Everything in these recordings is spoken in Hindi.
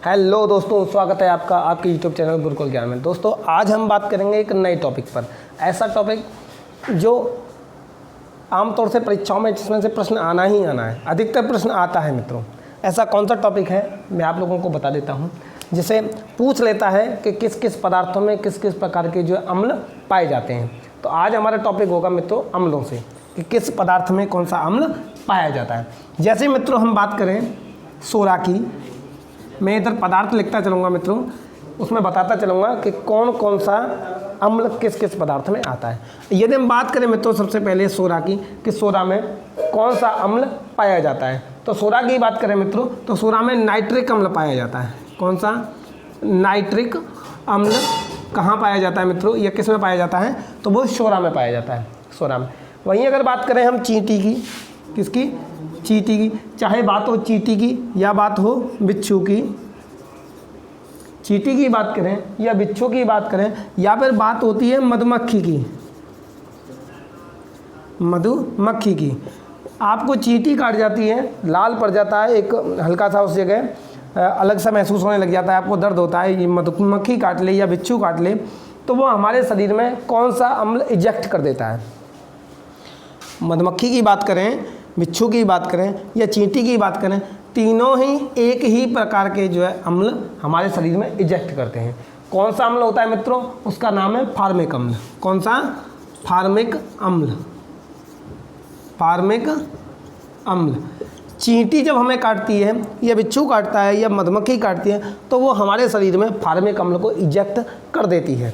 हेलो दोस्तों, स्वागत है आपका आपके यूट्यूब चैनल गुरुकुल ज्ञान में। दोस्तों आज हम बात करेंगे एक नए टॉपिक पर, ऐसा टॉपिक जो आमतौर से परीक्षाओं में जिसमें से प्रश्न आना ही आना है, अधिकतर प्रश्न आता है मित्रों। ऐसा कौन सा टॉपिक है मैं आप लोगों को बता देता हूँ, जिसे पूछ लेता है कि किस किस पदार्थों में किस किस प्रकार के जो अम्ल पाए जाते हैं। तो आज हमारा टॉपिक होगा मित्रों अम्लों से, कि किस पदार्थ में कौन सा अम्ल पाया जाता है। जैसे मित्रों हम बात करें सोडा की, मैं इधर पदार्थ लिखता चलूँगा मित्रों, उसमें बताता चलूँगा कि कौन कौन सा अम्ल किस किस पदार्थ में आता है। यदि हम बात करें मित्रों सबसे पहले सोडा की, कि सोडा में कौन सा अम्ल पाया जाता है, तो सोडा की बात करें मित्रों तो सोडा में नाइट्रिक अम्ल पाया जाता है। कौन सा नाइट्रिक अम्ल कहाँ पाया जाता है मित्रों, या किस में पाया जाता है, तो वो सोडा में पाया जाता है, सोडा में। वहीं अगर बात करें हम चींटी की, किसकी, चींटी की, चाहे बात हो चींटी की या बात हो बिच्छू की, चींटी की बात करें या बिच्छू की बात करें, या फिर बात होती है मधुमक्खी की, मधुमक्खी की। आपको चींटी काट जाती है, लाल पड़ जाता है, एक हल्का सा उस जगह अलग सा महसूस होने लग जाता है, आपको दर्द होता है। ये मधुमक्खी काट ले या बिच्छू काट ले तो वो हमारे शरीर में कौन सा अम्ल इजेक्ट कर देता है। मधुमक्खी की बात करें, बिच्छू की बात करें या चींटी की बात करें, तीनों ही एक ही प्रकार के जो है अम्ल हमारे शरीर में इजेक्ट करते हैं। कौन सा अम्ल होता है मित्रों, उसका नाम है फार्मिक अम्ल। कौन सा, फार्मिक अम्ल, फार्मिक अम्ल। चींटी जब हमें काटती है या बिच्छू काटता है या मधुमक्खी काटती है तो वो हमारे शरीर में फार्मिक अम्ल को इजेक्ट कर देती है।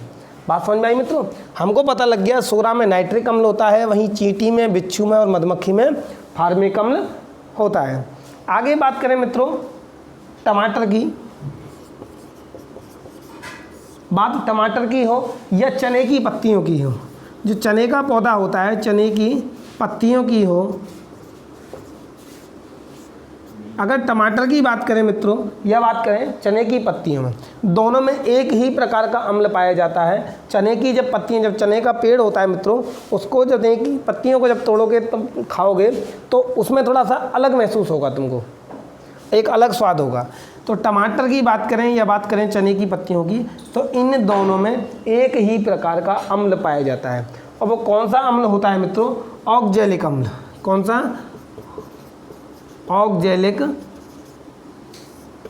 बात समझ में आई मित्रों। हमको पता लग गया सोडा में नाइट्रिक अम्ल होता है, वहीं चींटी में, बिच्छू में और मधुमक्खी में फार्मिक अम्ल होता है। आगे बात करें मित्रों टमाटर की, बात टमाटर की हो या चने की पत्तियों की हो, जो चने का पौधा होता है चने की पत्तियों की हो, अगर टमाटर की बात करें मित्रों या बात करें चने की पत्तियों में, दोनों में एक ही प्रकार का अम्ल पाया जाता है। चने की जब पत्तियां, जब चने का पेड़ होता है मित्रों, उसको जब चने की पत्तियों को जब तोड़ोगे तब खाओगे तो उसमें थोड़ा सा अलग महसूस होगा, तुमको एक अलग स्वाद होगा। तो टमाटर की बात करें या बात करें चने की पत्तियों की, तो इन दोनों में एक ही प्रकार का अम्ल पाया जाता है। और वो कौन सा अम्ल होता है मित्रों, ऑक्जेलिक अम्ल। कौन सा, ऑक्जेलिक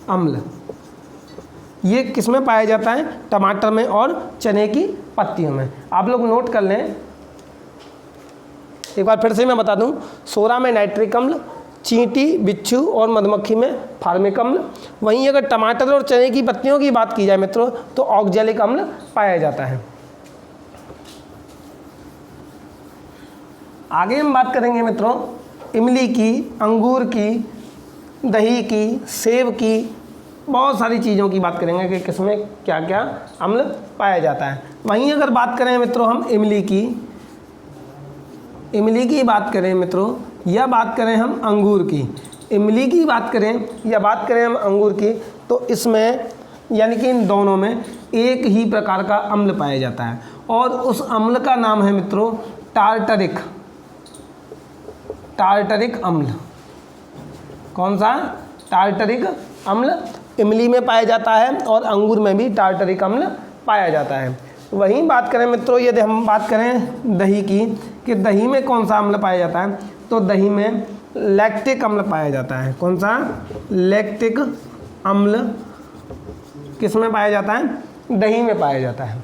अम्ल। ये किस में पाया जाता है, टमाटर में और चने की पत्तियों में। आप लोग नोट कर लें, एक बार फिर से मैं बता दूं, सोडा में नाइट्रिक अम्ल, चींटी, बिच्छू और मधुमक्खी में फार्मिक अम्ल। वहीं अगर टमाटर और चने की पत्तियों की बात की जाए मित्रों तो ऑक्जेलिक अम्ल पाया जाता है। आगे हम बात करेंगे मित्रों इमली की, अंगूर की, दही की, सेब की, बहुत सारी चीज़ों की बात करेंगे कि किसमें क्या क्या अम्ल पाया जाता है। वहीं अगर बात करें मित्रों हम इमली की बात करें मित्रों या बात करें हम अंगूर की, इमली की बात करें या बात करें हम अंगूर की, तो इसमें यानी कि इन दोनों में एक ही प्रकार का अम्ल पाया जाता है और उस अम्ल का नाम है मित्रों टार्टरिक, टार्टरिक अम्ल। कौन सा, टार्टरिक अम्ल इमली में पाया जाता है और अंगूर में भी टार्टरिक अम्ल पाया जाता है। वहीं बात करें मित्रों यदि हम बात करें दही की, कि दही में कौन सा अम्ल पाया जाता है, तो दही में लैक्टिक अम्ल पाया जाता है। कौन सा, लैक्टिक अम्ल किस में पाया जाता है, दही में पाया जाता है।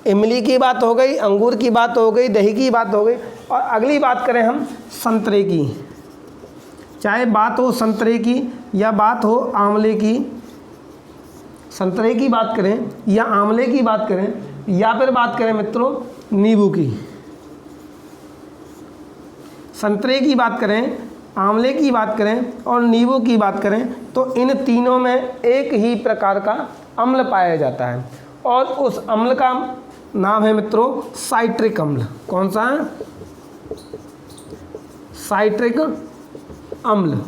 इमली की बात हो गई, अंगूर की बात हो गई, दही की बात हो गई। और अगली बात करें हम संतरे की, चाहे बात हो संतरे की या बात हो आंवले की, संतरे की बात करें या आंवले की बात करें या फिर बात करें मित्रों नींबू की, संतरे की बात करें, आंवले की बात करें और नींबू की बात करें, तो इन तीनों में एक ही प्रकार का अम्ल पाया जाता है और उस अम्ल का नाम है मित्रों साइट्रिक अम्ल। कौन सा, साइट्रिक अम्ल।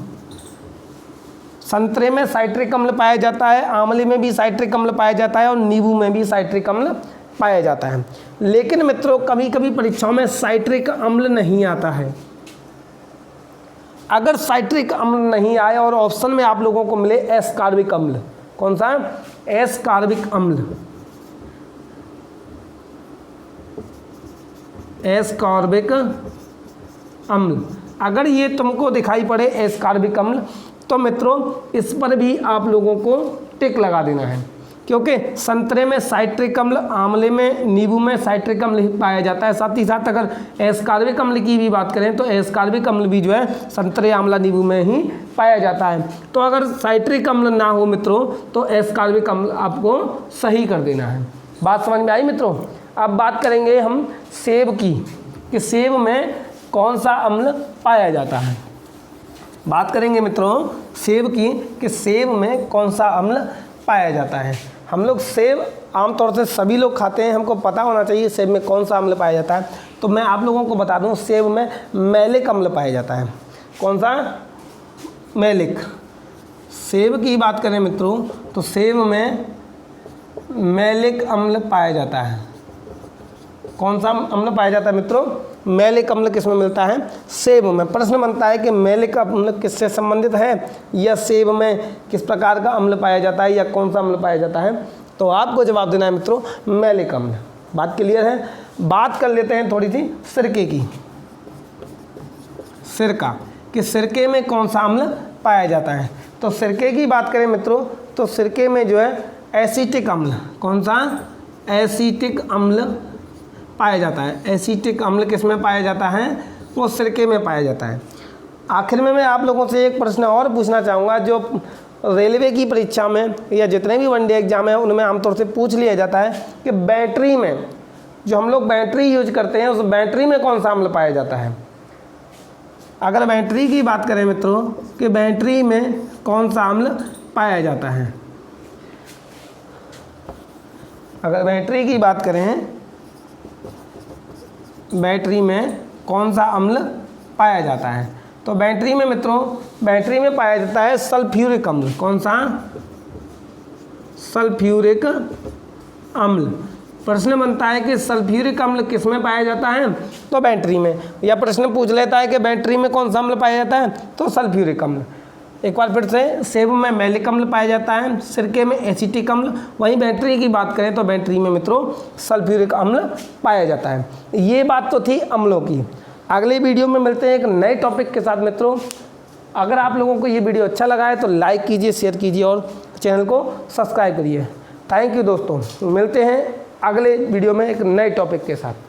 संतरे में साइट्रिक अम्ल पाया जाता है, आंवले में भी साइट्रिक अम्ल पाया जाता है और नींबू में भी साइट्रिक अम्ल पाया जाता है। लेकिन मित्रों कभी कभी परीक्षाओं में साइट्रिक अम्ल नहीं आता है। अगर साइट्रिक अम्ल नहीं आए और ऑप्शन में आप लोगों को मिले एस्कार्बिक अम्ल, कौन सा? एस्कॉर्बिक अम्ल, एस्कॉर्बिक अम्ल। अगर ये तुमको दिखाई पड़े एस्कॉर्बिक अम्ल तो मित्रों इस पर भी आप लोगों को टिक लगा देना है, क्योंकि संतरे में साइट्रिक अम्ल, आंवले में, नींबू में साइट्रिक अम्ल ही पाया जाता है। साथ ही साथ अगर एस्कॉर्बिक अम्ल की भी बात करें तो एस्कॉर्बिक अम्ल भी जो है संतरे, आंवला, नींबू में ही पाया जाता है। तो अगर साइट्रिक अम्ल ना हो मित्रों तो एस्कॉर्बिक अम्ल आपको सही कर देना है। बात समझ में आई मित्रों? अब बात करेंगे हम सेब की, कि सेब में कौन सा अम्ल पाया जाता है। बात करेंगे मित्रों सेब की, कि सेब में कौन सा अम्ल पाया जाता है। हम लोग सेब आमतौर से सभी लोग खाते हैं, हमको पता होना चाहिए सेब में कौन सा अम्ल पाया जाता है। तो मैं आप लोगों को बता दूं, सेब में मैलिक अम्ल पाया जाता है। कौन सा? मैलिक। सेब की बात करें मित्रों तो सेब में मैलिक अम्ल पाया जाता है। कौन सा अम्ल पाया जाता है मित्रों? मैलिक अम्ल किस में मिलता है? सेब में। प्रश्न बनता है कि मैलिक अम्ल किससे संबंधित है, या सेब में किस प्रकार का अम्ल पाया जाता है, या कौन सा अम्ल पाया जाता है? तो आपको जवाब देना है मित्रों मैलिक अम्ल। बात क्लियर है? बात कर लेते हैं थोड़ी सी सिरके की। सिरका, कि सिरके में कौन सा अम्ल पाया जाता है। तो सिरके की बात करें मित्रों तो सिरके में जो है एसिटिक अम्ल, कौन सा? एसिटिक अम्ल पाया जाता है। एसिटिक अम्ल किस में पाया जाता है? वो सिरके में पाया जाता है। आखिर में मैं आप लोगों से एक प्रश्न और पूछना चाहूँगा, जो रेलवे की परीक्षा में या जितने भी वनडे एग्जाम है उनमें आमतौर से पूछ लिया जाता है कि बैटरी में, जो हम लोग बैटरी यूज करते हैं, उस बैटरी में कौन सा अम्ल पाया जाता है। अगर बैटरी की बात करें मित्रों कि बैटरी में कौन सा अम्ल पाया जाता है, अगर बैटरी की बात करें बैटरी में कौन सा अम्ल पाया जाता है, तो बैटरी में मित्रों बैटरी में पाया जाता है सल्फ्यूरिक अम्ल। कौन सा? सल्फ्यूरिक अम्ल। प्रश्न बनता है कि सल्फ्यूरिक अम्ल किस में पाया जाता है, तो बैटरी में। या प्रश्न पूछ लेता है कि बैटरी में कौन सा अम्ल पाया जाता है, तो सल्फ्यूरिक अम्ल। एक बार फिर से, सेब में मैलिक अम्ल पाया जाता है, सिरके में एसिटिक अम्ल, वहीं बैटरी की बात करें तो बैटरी में मित्रों सल्फ्यूरिक अम्ल पाया जाता है। ये बात तो थी अम्लों की। अगले वीडियो में मिलते हैं एक नए टॉपिक के साथ मित्रों। अगर आप लोगों को ये वीडियो अच्छा लगा है तो लाइक कीजिए, शेयर कीजिए और चैनल को सब्सक्राइब करिए। थैंक यू दोस्तों, मिलते हैं अगले वीडियो में एक नए टॉपिक के साथ।